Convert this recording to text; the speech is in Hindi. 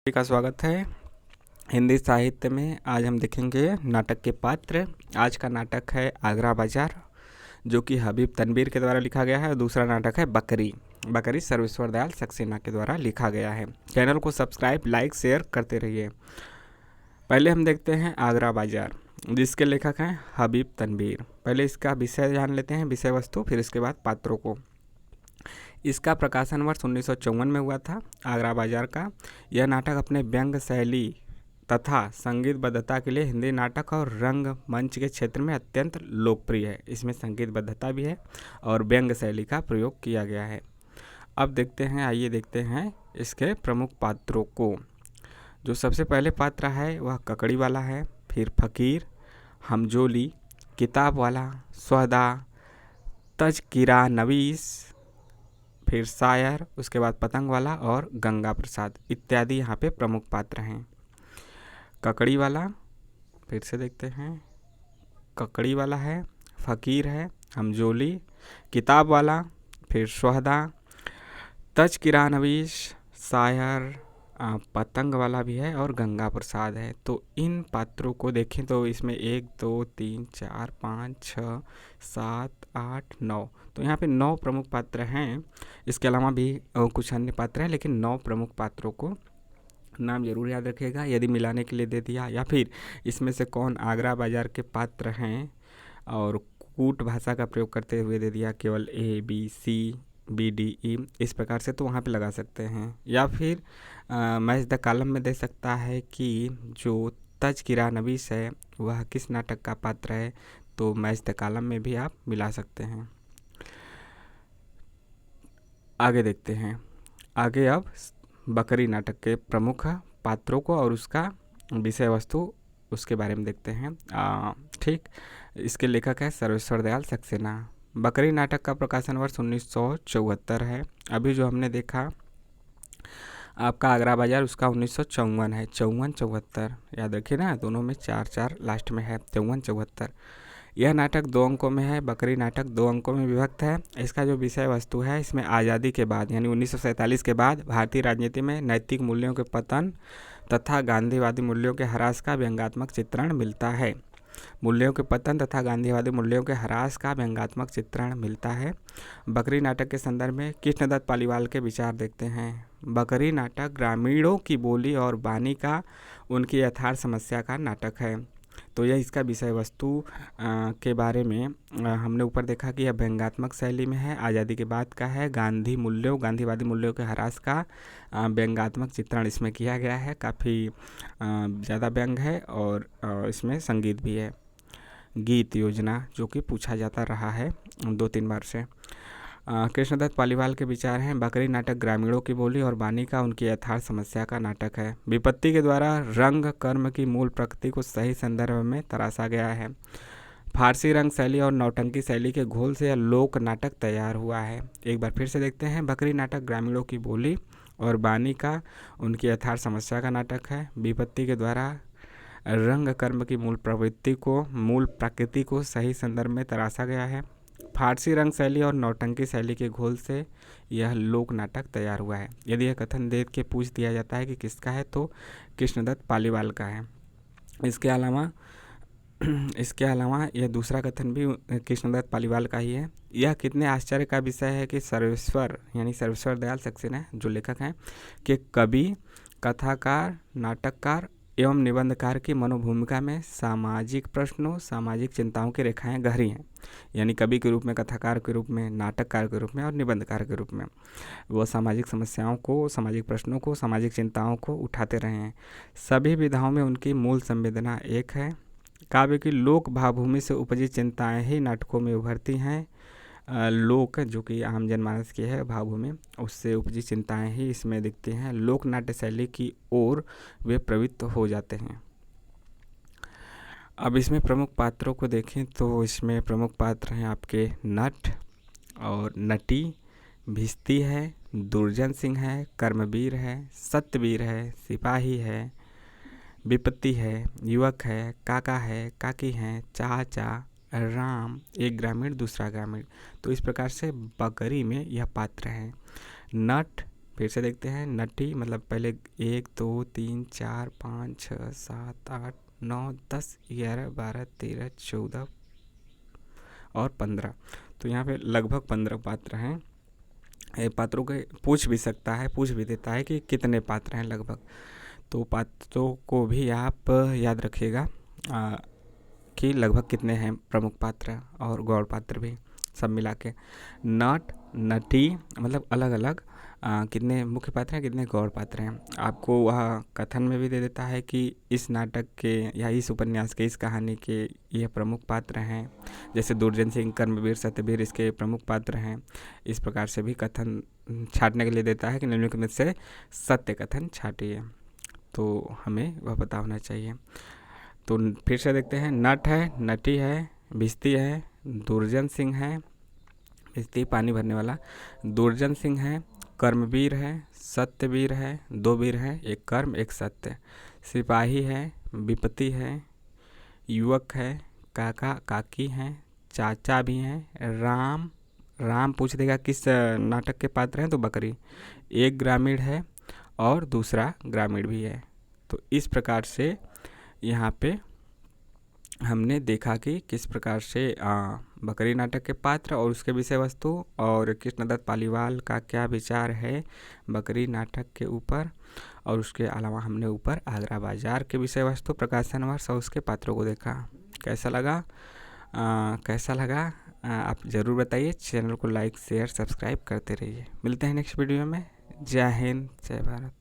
सभी का स्वागत है हिंदी साहित्य में। आज हम देखेंगे नाटक के पात्र। आज का नाटक है आगरा बाजार, जो कि हबीब तनवीर के द्वारा लिखा गया है। और दूसरा नाटक है बकरी। बकरी सर्वेश्वर दयाल सक्सेना के द्वारा लिखा गया है। चैनल को सब्सक्राइब, लाइक, शेयर करते रहिए। पहले हम देखते हैं आगरा बाजार, जिसके लेखक हैं हबीब तनवीर। पहले इसका विषय जान लेते हैं, विषय वस्तु, फिर इसके बाद पात्रों को। इसका प्रकाशन वर्ष 1954 में हुआ था। आगरा बाजार का यह नाटक अपने व्यंग शैली तथा संगीतबद्धता के लिए हिंदी नाटक और रंगमंच के क्षेत्र में अत्यंत लोकप्रिय है। इसमें संगीतबद्धता भी है और व्यंग शैली का प्रयोग किया गया है। अब देखते हैं, आइए देखते हैं इसके प्रमुख पात्रों को। जो सबसे पहले पात्र है वह ककड़ी वाला है, फिर फकीर, हमजोली, किताब वाला, सौदा, तजकिरा नवीस, फिर शायर, उसके बाद पतंग वाला और गंगा प्रसाद इत्यादि यहाँ पे प्रमुख पात्र हैं। ककड़ी वाला, फिर से देखते हैं, ककड़ी वाला है, फकीर है, हमजोली, किताब वाला, फिर सोहदा, तजकिरा नवीश, शायर, पतंग वाला भी है और गंगा प्रसाद है। तो इन पात्रों को देखें तो इसमें 1 2 3 4 5 6 7 8 9, तो यहाँ पे 9 प्रमुख पात्र हैं। इसके अलावा भी कुछ अन्य पात्र हैं, लेकिन 9 प्रमुख पात्रों को नाम जरूर याद रखिएगा। यदि मिलाने के लिए दे दिया या फिर इसमें से कौन आगरा बाजार के पात्र हैं और कूट भाषा का प्रयोग करते हुए दे दिया केवल ABCBDE इस प्रकार से, तो वहाँ पे लगा सकते हैं। या फिर मैच द कॉलम में दे सकता है कि जो तजकिरा नवीस है वह किस नाटक का पात्र है, तो मैच द कॉलम में भी आप मिला सकते हैं। आगे देखते हैं, आगे अब बकरी नाटक के प्रमुख पात्रों को और उसका विषय वस्तु उसके बारे में देखते हैं। ठीक, इसके लेखक है सर्वेश्वर दयाल सक्सेना। बकरी नाटक का प्रकाशन वर्ष 1974 है। अभी जो हमने देखा आपका आगरा बाजार, उसका 1954 है। 54-74 याद रखिए ना, दोनों में 4-4 लास्ट में है। 54-74 यह नाटक 2 अंकों में है। बकरी नाटक 2 अंकों में विभक्त है। इसका जो विषय वस्तु है, इसमें आज़ादी के बाद यानी 1947 के बाद भारतीय राजनीति में नैतिक मूल्यों के पतन तथा गांधीवादी मूल्यों के ह्रास का व्यंग्यात्मक चित्रण मिलता है। मूल्यों के पतन तथा गांधीवादी मूल्यों के ह्रास का व्यंग्यात्मक चित्रण मिलता है। बकरी नाटक के संदर्भ में कृष्णदत्त पालीवाल के विचार देखते हैं। बकरी नाटक ग्रामीणों की बोली और वाणी का उनकी यथार्थ समस्या का नाटक है। तो यह इसका विषय वस्तु के बारे में हमने ऊपर देखा कि यह व्यंग्यात्मक शैली में है, आज़ादी के बाद का है, गांधीवादी मूल्यों के ह्रास का व्यंग्यात्मक चित्रण इसमें किया गया है। काफ़ी ज़्यादा व्यंग है और इसमें संगीत भी है। गीत योजना जो कि पूछा जाता रहा है 2-3 बार से। कृष्णदत्त पालीवाल के विचार हैं, बकरी नाटक ग्रामीणों की बोली और वाणी का उनकी यथार्थ समस्या का नाटक है। विपत्ति के द्वारा रंग कर्म की मूल प्रकृति को सही संदर्भ में तराशा गया है। फारसी रंग शैली और नौटंकी शैली के घोल से यह लोक नाटक तैयार हुआ है। एक बार फिर से देखते हैं, बकरी नाटक ग्रामीणों की बोली और वाणी का उनकी यथार्थ समस्या का नाटक है। विपत्ति के द्वारा रंग कर्म की मूल प्रकृति को सही संदर्भ में तराशा गया है। फारसी रंग शैली और नौटंकी शैली के घोल से यह लोक नाटक तैयार हुआ है। यदि यह कथन देख के पूछ दिया जाता है कि किसका है, तो कृष्णदत्त पालीवाल का है। इसके अलावा यह दूसरा कथन भी कृष्णदत्त पालीवाल का ही है। यह कितने आश्चर्य का विषय है कि सर्वेश्वर दयाल सक्सेना जो लेखक हैं कि कवि, कथाकार, नाटककार एवं निबंधकार की मनोभूमिका में सामाजिक प्रश्नों, सामाजिक चिंताओं की रेखाएं गहरी हैं। यानी कवि के रूप में, कथाकार के रूप में, नाटककार के रूप में और निबंधकार के रूप में वो सामाजिक समस्याओं को, सामाजिक प्रश्नों को, सामाजिक चिंताओं को उठाते रहे हैं। सभी विधाओं में उनकी मूल संवेदना एक है। काव्य की लोक भावभूमि से उपजी चिंताएं ही नाटकों में उभरती हैं। लोक जो कि आम जनमानस की है भावभूमि, उससे उपजी चिंताएं ही इसमें दिखती हैं। लोक नाट्य शैली की ओर वे प्रवृत्त हो जाते हैं। अब इसमें प्रमुख पात्रों को देखें तो इसमें प्रमुख पात्र हैं आपके नट और नटी, भिस्ती है, दुर्जन सिंह है, कर्मवीर है, सत्यवीर है, सिपाही है, विपत्ति है, युवक है, काका है, काकी हैं, चाचा, राम, एक ग्रामीण दूसरा ग्रामीण। तो इस प्रकार से बकरी में यह पात्र हैं। नट, फिर से देखते हैं। नटी मतलब पहले 1 2 3 4 5 6 7 8 9 10 11 12 13 14 और 15। तो यहाँ पे लगभग 15 पात्र हैं। पात्रों के पूछ भी सकता है, पूछ भी देता है कि कितने पात्र हैं लगभग। तो पात्रों को भी आप याद रखिएगा कि लगभग कितने हैं प्रमुख पात्र और गौड़ पात्र भी सब मिला के। नट नटी मतलब अलग अलग कितने मुख्य पात्र हैं, कितने गौड़ पात्र हैं। आपको वह कथन में भी दे देता है कि इस नाटक के या इस उपन्यास के, इस कहानी के यह प्रमुख पात्र हैं। जैसे दुर्जन सिंह, कर्मवीर, सत्यवीर इसके प्रमुख पात्र हैं। इस प्रकार से भी कथन छांटने के लिए देता है कि निम्नलिखित में से सत्य कथन छाटिए। तो हमें वह पता होना चाहिए। तो फिर से देखते हैं। नट है, नटी है, भिस्ती है, दुर्जन सिंह है, भिस्ती पानी भरने वाला, दुर्जन सिंह है, कर्मवीर है, सत्यवीर है, 2 वीर हैं, एक कर्म एक सत्य, सिपाही है, विपत्ति है, युवक है, काका काकी हैं, चाचा भी हैं, राम राम पूछ देगा किस नाटक के पात्र हैं, तो बकरी। एक ग्रामीण है और दूसरा ग्रामीण भी है। तो इस प्रकार से यहाँ पे हमने देखा कि किस प्रकार से बकरी नाटक के पात्र और उसके विषय वस्तु और कृष्णदत्त पालीवाल का क्या विचार है बकरी नाटक के ऊपर। और उसके अलावा हमने ऊपर आगरा बाजार के विषय वस्तु, प्रकाशन वर्ष और उसके पात्रों को देखा। कैसा लगा आप ज़रूर बताइए। चैनल को लाइक शेयर सब्सक्राइब करते रहिए। मिलते हैं नेक्स्ट वीडियो में। जय हिंद, जय भारत।